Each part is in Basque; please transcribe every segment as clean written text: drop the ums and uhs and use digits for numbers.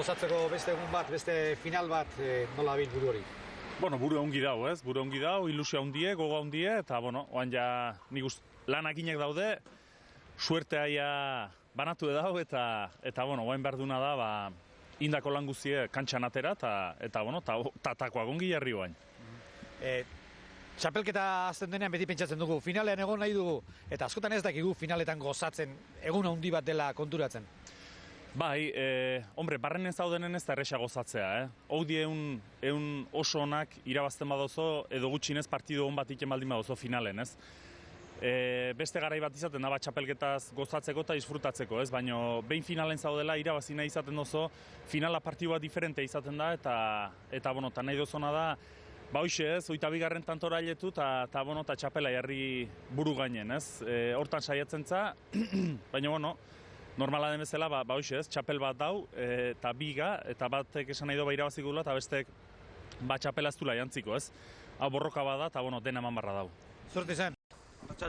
gozatzeko beste egun bat, beste final bat, nola bil buru hori? Bueno, buru ongi dau, ez? Buru ongi dau, ilusio handie, gogo handie, eta, bueno, oan ja nik lanakinek daude, suertea ja banatu edau, eta bueno, oain behar duna da, indako lan guztie kantxan atera, eta bueno, takoak ongi jarri oain. Txapelketa azten denean beti pentsatzen dugu, finalean egon nahi dugu, eta askotan ez dakigu finaletan gozatzen egun handi bat dela konturatzen. Bai, hombre, barrenen zaudenen ez da erresa gozatzea, Hodi eun oso onak irabazten badozo, edo gutxinez partidu hon bat iken baldin badozo finalen, ez? Beste garai bat izaten da, txapelketaz gozatzeko eta disfrutatzeko, ez? Baina behin finalen zaudela irabazi nahi izaten dozo, finala partidua diferente izaten da, eta bueno, nahi dozona da, hoxe ez, 22. tantora ailetu, eta txapela jarri buru gainen, ez? Hortan saiatzen za, baina, bueno, normala den bezala, hoxe ez, txapel bat dau, eta biga, eta batek esan nahi doa irabazik gula, eta bestek txapela ez dula jantziko, ez? Hau borroka bada, eta dena eman barra dau. Suerte izan.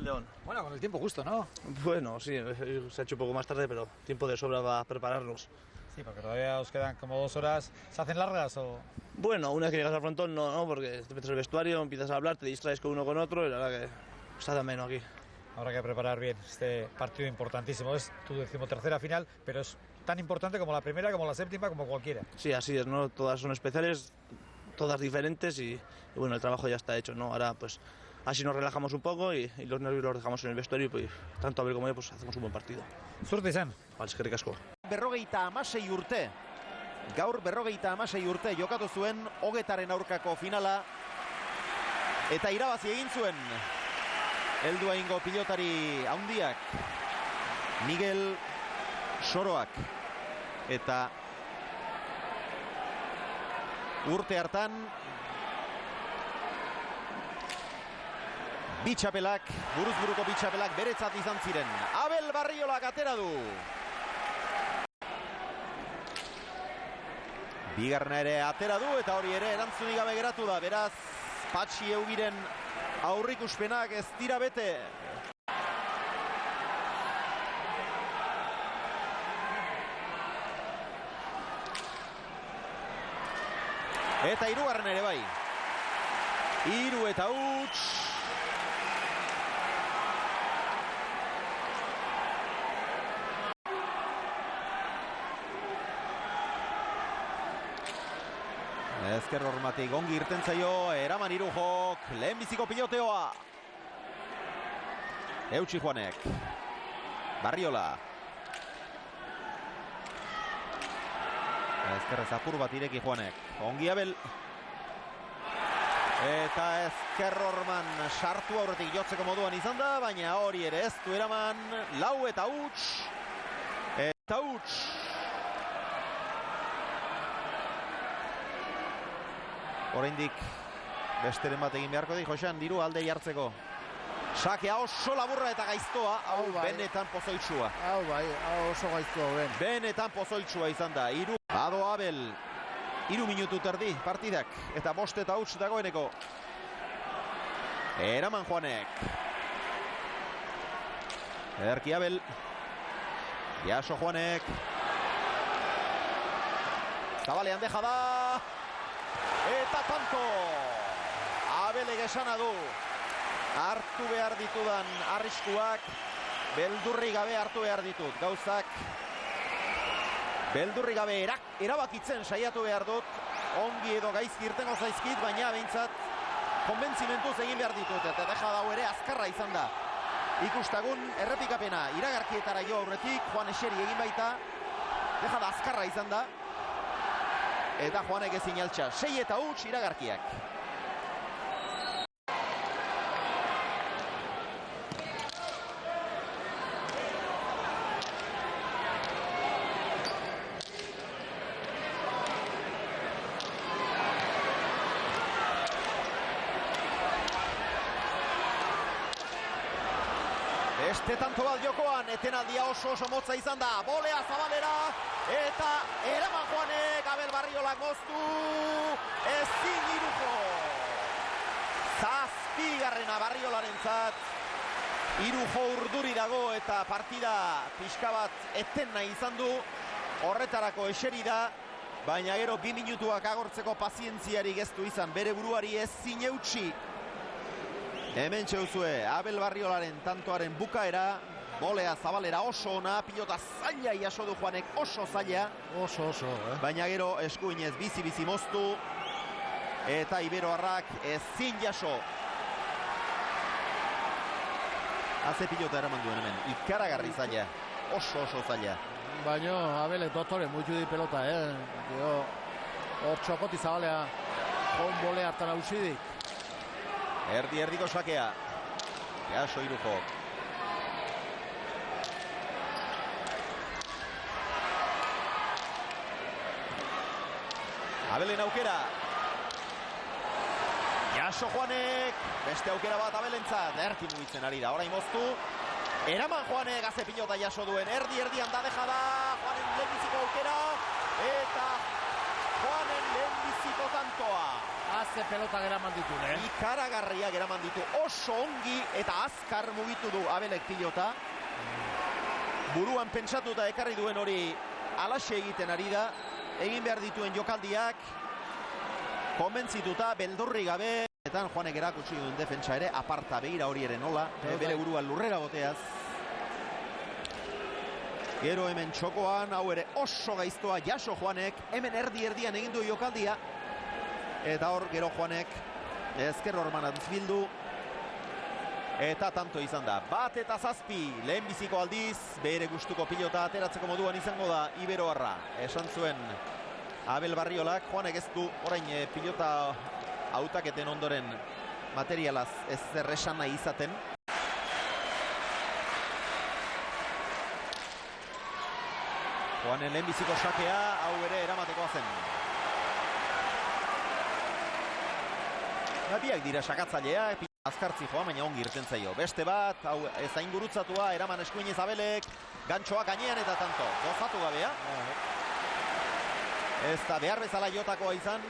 León. Bueno, con el tiempo justo, ¿no? Bueno, sí, se ha hecho un poco más tarde, pero tiempo de sobra para prepararnos. Sí, porque todavía os quedan como 2 horas. ¿Se hacen largas o...? Bueno, una vez que llegas al frontón, no, porque te metes en el vestuario, empiezas a hablar, te distraes con uno con otro, y la verdad que está tan menos aquí. Habrá que preparar bien este partido importantísimo. Es tu 13ª final, pero es tan importante como la primera, como la séptima, como cualquiera. Sí, así es, ¿no? Todas son especiales, todas diferentes y bueno, el trabajo ya está hecho, ¿no? Ahora pues así nos relajamos un poco y los nervios los dejamos en el vestuario y pues tanto Abel como yo pues hacemos un buen partido. Suerte izan. Vale, eskerrik asko. 56 urte. Gaur 56 urte jokatu zuen Ogetaren aurkako finala eta irabazi egin zuen helduaingo pilotari handiak Miguel Soroak eta urte hartan bitxapelak, buruz-buruko bitxapelak beretzat izan ziren. Abel Barriolak atera du. Bigarrena ere atera du eta hori ere erantzunik gabe geratu da. Beraz, Patxi Eugiren aurrikuspenak ez dira bete. Eta hirugarrena ere bai. 3 eta huts. Ezker hormatik ongi irten zaio, Eraman Irujok, lehenbiziko piloteoa. Eutsi Juanek. Barriola. Ezkerrez apur bat ireki Juanek. Ongi Abel. Eta Ezker Horman sartu aurretik jotzeko moduan izan da, baina hori ere ez du Eraman. 4 eta huts. Eta huts. Oraindik besteren bat egin beharko di, Josean, diru alde jartzeko. Sakea oso laburra eta gaiztoa, hau benetan pozoitsua. Hau oso gaiztoa ben. Benetan pozoitsua izan da. Bado Abel, 3 minutu terdi partidak, eta 5 eta huts dagoeneko. Eraman Juanek. Ederki Abel. Jaso Juanek. Zabalean deja da. Eta tanto! Abelek esana du. Hartu behar ditudan arriskuak, beldurri gabe hartu behar ditut. Gauzak, beldurri gabe erabakitzen saiatu behar dut. Ongi edo gaizki irtengo zaizkit, baina behintzat konbentzimentuz egin behar ditut. Eta deja dau ere azkarra izan da. Ikustagun errepikapena iragarkietara jo aurretik, Juan Eseri egin baita. Deja da azkarra izan da. Eta Juanek ezin altxa. 6 eta huts iragarkiak. Beste tanto bat jokoan, etenaldia oso motza izan da. Bolea Zabalera. Eta Eraman Juanek, Abel Barriolak moztu, ezin Irujo. 7. Barriolarentzat. Irujo urduri dago eta partida pixka bat eten nahi izan du. Horretarako eseri da. baina gero 2 minutuak agortzeko pazientziarik ez du izan, bere buruari ezin eutsi. Hemen txeuzue, Abel Barriolaren tantoaren bukaera, bolea zabalera oso ona, pilota zaila jaso du Juanek, oso zaila. Oso, Baina gero eskuinez bizi-bizi moztu, eta iberoarrak ezin jaso. Haze pilota eraman duen hemen, ikaragarri zaila, oso zaila. Baina Abel dotore muitu di pelota, hor txokoti zabalea, joan bole hartan hausidik. Erdi-erdiko sakea, jaso Irujo. Abelen aukera. Jaso Juanek, beste aukera bat Abelentzat, erki mugitzen ari da, orain moztu. Eraman Juanek, haze pilota jaso duen, erdi-erdian da deja da, Juanen lehenbiziko aukera, eta Juanen lehenbiziko tantoa. Haze pelota geraman ditu, Ikaragarria geraman ditu, oso ongi eta azkar mugitu du Abelek pilota. Buruan pentsatuta ekarri duen hori alaxe egiten ari da, egin behar dituen jokaldiak, konbentzituta, beldurri gabe. Eta Juanek erakutsi duen defentsa ere, aparta begira hori ere nola, bere buruan lurrera boteaz. Gero hemen txokoan, hau ere oso gaiztoa jaso Juanek, hemen erdi-erdian egin du jokaldia. Eta hor, gero Juanek, ezker horman bildu. Eta tanto izan da, 1-7, lehenbiziko aldiz, bere gustuko pilota ateratzeko moduan izango da iberoarra. Esan zuen Abel Barriolak, Juanek ez du orain pilota hautaketen ondoren materialaz ez zerresan nahi izaten. Juanen lehenbiziko sakea, hau ere eramatekoa zen. Biak dira sakatzailea, azkartzi joa, baina ongi irten zaio. Beste bat, hau ezain gurutzatua, eraman eskuinez Abelek, gantxoa gainean eta tanto. Gozatu gabea. Ez da behar bezala jotakoa izan.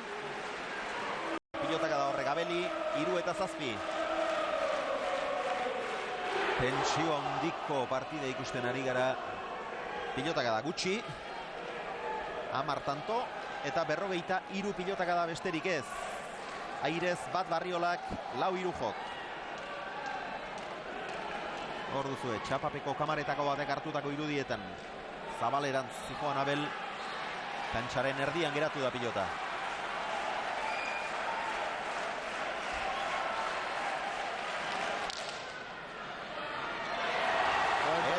Pilotaka da horrek Abeli, 3-7. Tentsio handiko partida ikusten ari gara. Pilotaka da gutxi. 10 tanto, eta 43 pilotaka da besterik ez. Airez bat Barriolak, 4 Irujok. Hor duzue, txapapeko kamaretako batek hartutako irudietan. Zabalerantz zijoan Abel, kantxaren erdian geratu da pilota.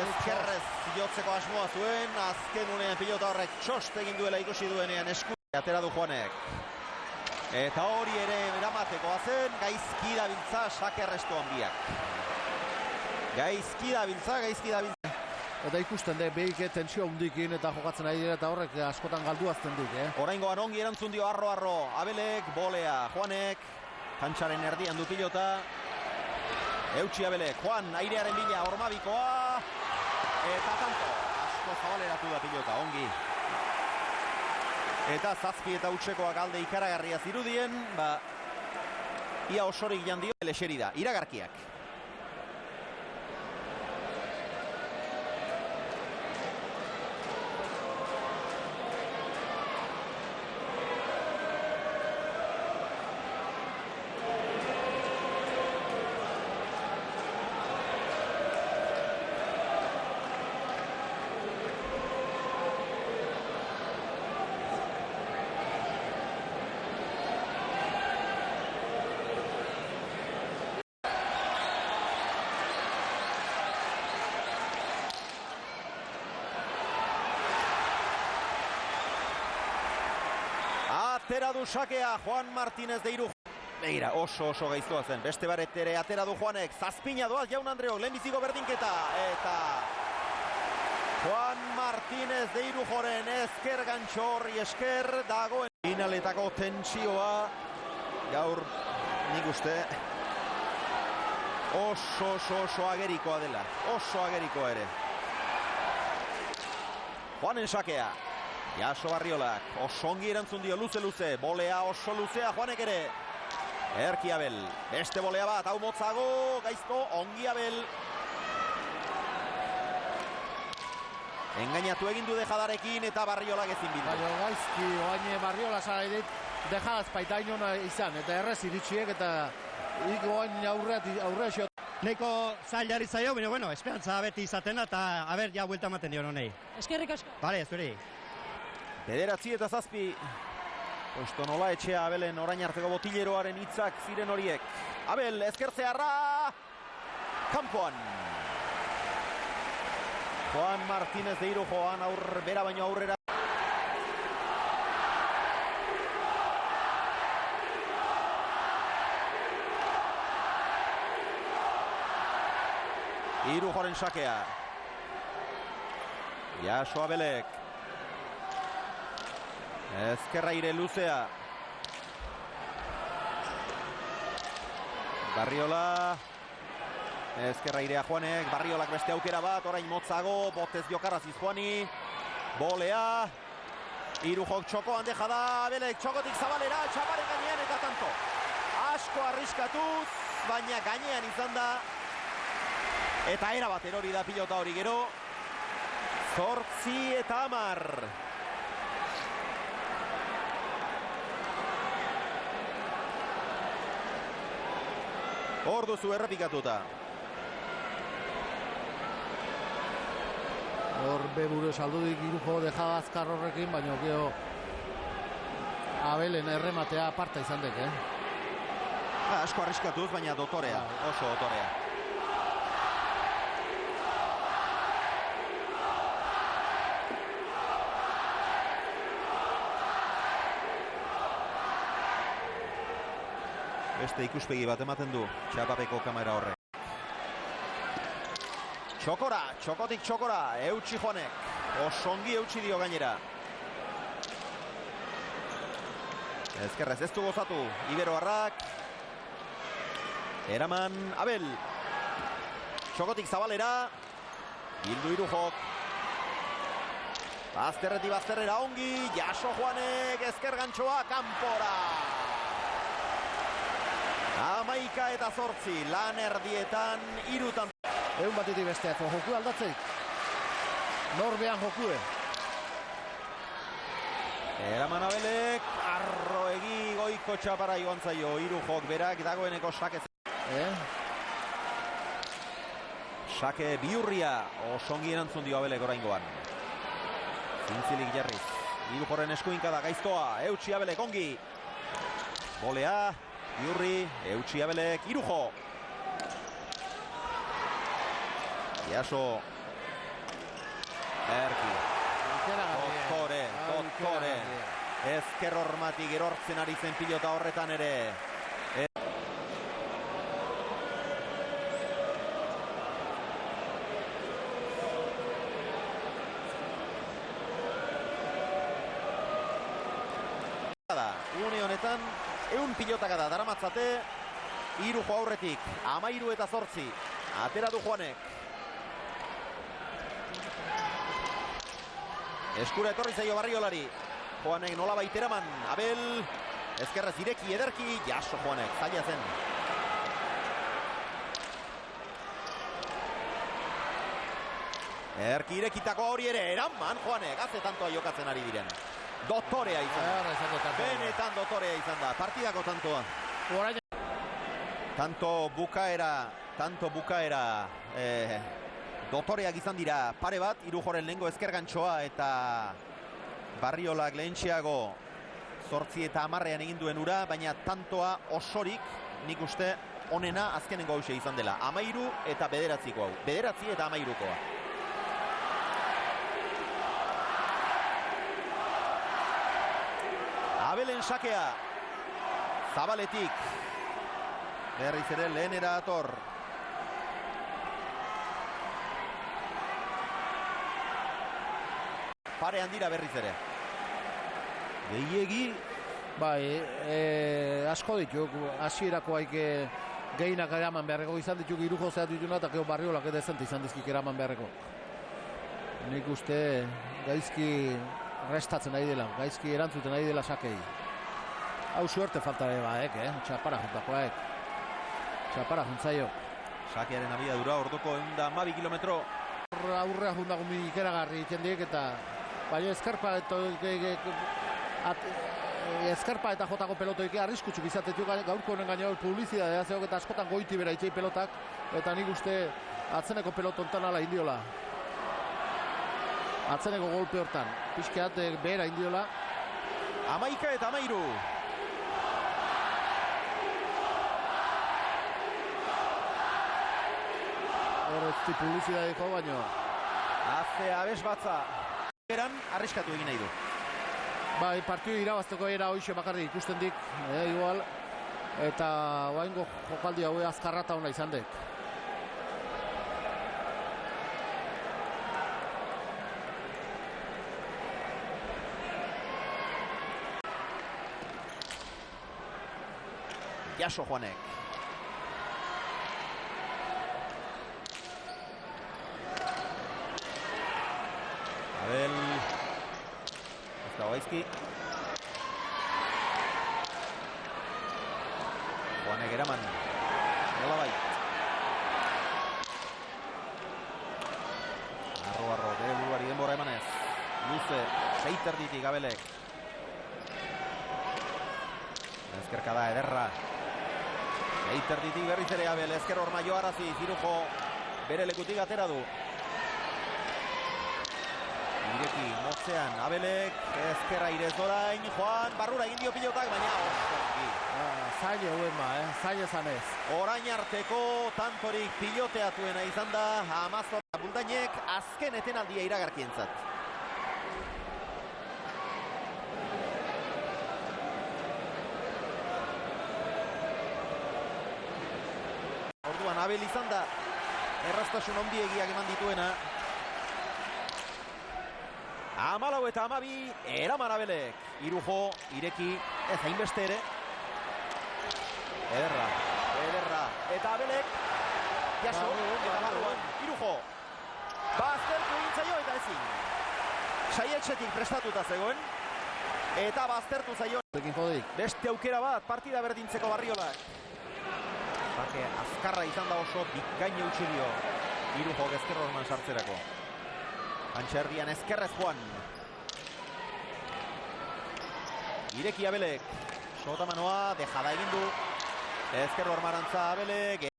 Ezkerrez jotzeko asmoa zuen, azken unean pilota horrek txost egin duela ikusi duenean esku. Atera du Juanek. Eta hori ere eramatekoa zen, gaizki dabiltza sakerrestoan biak. Gaizki dabiltza. Eta ikusten behik tensio hundikin eta jokatzen ari dira eta horrek askotan galduazten dik, Oraingoan ongi erantzun dio arro. Abelek, bolea, Juanek, kantxaren erdian du pilota. Eutxi Abelek, Juan, airearen bila, Ormabikoa. Eta tanto, asko zabaleratu da pilota, ongi. Eta 7 eta utxekoak alde ikaragarria zirudien, ia osorik jandio leseri da, iragarkiak. Atera du sakea Juan Martínez de Irujo. Begira, oso gaiztoa zen. Beste baret ere atera du Juanek. Zazpina doaz Jaun Andreok, lehenbiziko berdinketa. Eta Juan Martínez de Irujoren ezker gantxo horri esker dagoen. Finaletako tentsioa gaur nik uste oso agerikoa dela. Oso agerikoa ere. Juanen sakea. Jaso Barriolak, oso ongi erantzun dio luze, bolea oso luzea Juanek ere. Erki Abel, beste bolea bat, hau motzago, gaizko, ongi Abel. Engainatu egin du dejadarekin eta Barriolak ezin bildu. Baina gaizki, oain Barriola zara dit, dejadaz baita inona izan, eta errez iritxiek, eta oain aurre xot. Neiko zailari zaio, baina bueno, esperantza beti izatena, eta aber, ja, buelta ematen dio honei. Eskerrik asko. Bale, zuri. 9:07. Osto nola etxea Abelen orain arteko botileroaren hitzak ziren horiek. Abel, ezkertzearra, kanpoan. Juan Martínez de Irujoan bera baino aurrera. Irujoren sakea. Jaso Abelek. Ezkerraire luzea. Barriola. Ezkerrairea Juanek. Barriolak beste aukera bat. Orain motzago. Botez jokarraziz Juani. Bolea. Irujok txokoan deja da. Abelek txokotik zabalera. Txaparen gainean eta tanto. Asko arriskatuz. Baina gainean izan da. Eta erabat erori da pilota hori gero. 8-10. Hor duzu errepikatuta. Hor beburu saldudik Irujo dejada azkar horrekin, baina gero Abelen errematea aparta izan dek, Asko arriskatuz, baina dotorea, oso dotorea. Beste ikuspegi bat ematen du Txapapeko kamera horrek. Txokora, txokotik txokora, eutxi Juanek. Osongi eutxi dio gainera. Ezkerrez ez du gozatu, Iberoarrak. Eraman Abel. Txokotik zabalera. Bildu Irujok. Bazterretik bazterrera ongi, Jaso Juanek, ezker gantxoa, kanpora. 11:08, lan erdietan, 3 Egun batetik besteak, joku aldatzeik. Norbean jokue. Eraman Abelek, arroegi goiko txapara joan zaio, Irujok berak dagoeneko sake. Sake Biurria, osongi erantzun dio Abelek oraingoan. Zintzilik jarriz, Irujoren eskuinka da gaiztoa, eutxi Abelek ongi. Bolea, Biurri, eutxi Abelek, Irujo. Jaso. Erki. Dottore. Ezker hormatik erortzen ari zen pilota horretan ere. Une honetan, 100 pilotaka da daramatzate. Irujo aurretik, 13:08. Atera du Juanek. Eskura etorri zaio Barriolari. Juanek nola baiteraman. Abel. Ezkerrez ireki ederki. Jaso Juanek. Zaila zen. Erki irekitako hori ere. Eraman Juanek. Haze tantoa jokatzen ari diren. Dotorea izan da. Benetan dotorea izan da. Partidako tantoa. Tanto bukaera. Dotoreak izan dira pare bat, Irujoren lehengo ezker gantxoa eta Barriolak lehentxeago 8:10 egin duen ura, baina tantoa osorik nik uste onena azkenengo hause izan dela. 13 eta 9 hau. 9 eta 13koa. Abelen sakea. Zabaletik. Berriz ere lehenera ator. Pare handira berriz ere. Gehiegi. Bai, asko dituk, hasierako haike gehinak eraman beharreko izan dituk Irujo zehat dituna eta gero Barriolak edezent izan dizkik eraman beharreko. Nik uste gaizki restatzen ari dela, gaizki erantzuten ari dela sakei. Hau suerte faltare baek, txapara juntakoek. Txapara juntzaio. Sakearen abiadura orduko 112 kilometro. Aurrea jundago ikeragarri egiten dik eta baina eskarpa eta jotako pelotoik arriskutsu bizatetu gaurko honen gainera publizidadea zeok eta askotan goiti bera itxei pelotak eta nik uste atzeneko pelotontan ala indiola. Atzeneko golpe hortan, pixkeat behera indiola. 11-13. Horretzi publizidadeko baino. Haze abes batza. Eran arriskatu egin nahi du. Bai, partidu irabazteko era hoxe bakarrik ikusten dik, igual. Eta oaingo jokaldi hau azkarrata ona izan dek. Jaso Juanek. Abel. Ez dago gaizki. Juanek eraman. Nola bai. Arro, bere buruari denbora emanez. Luze, seiterditik Abelek. Ezkerka da, ederra. Seiterditik berriz ere Abel, ezker horma joarazi, Zirujo bere lekutik atera du. Ireki, motzean, Abelek, ezkerra irez orain, Juan, barrura egin dio pilotak, baina Zaila huen ba, zaila zanez. orain arteko tantorik piloteatuena izan da, Amazon Buldainek azken etenaldia iragarkientzat. Orduan Abel izan da erraztasun handiegiak eman dituena. 14-12 eraman Abelek. Irujo, Ireki, ez hainbeste ere. Ederra. Eta Abelek, jaso, eta barruan, Irujo. Baztertu egin eta ezin. Saietxetik prestatuta zegoen. Eta baztertu zaio. Beste aukera bat, partida berdintzeko Barriolak. Bake azkarra izan da oso bikaino utzi dio Irujo ezker horman sartzerako. Antxerdian ezkerrez Juan. Ireki Abelek. Sotamanoa, dejada egin du. Ezker hormarantza Abelek.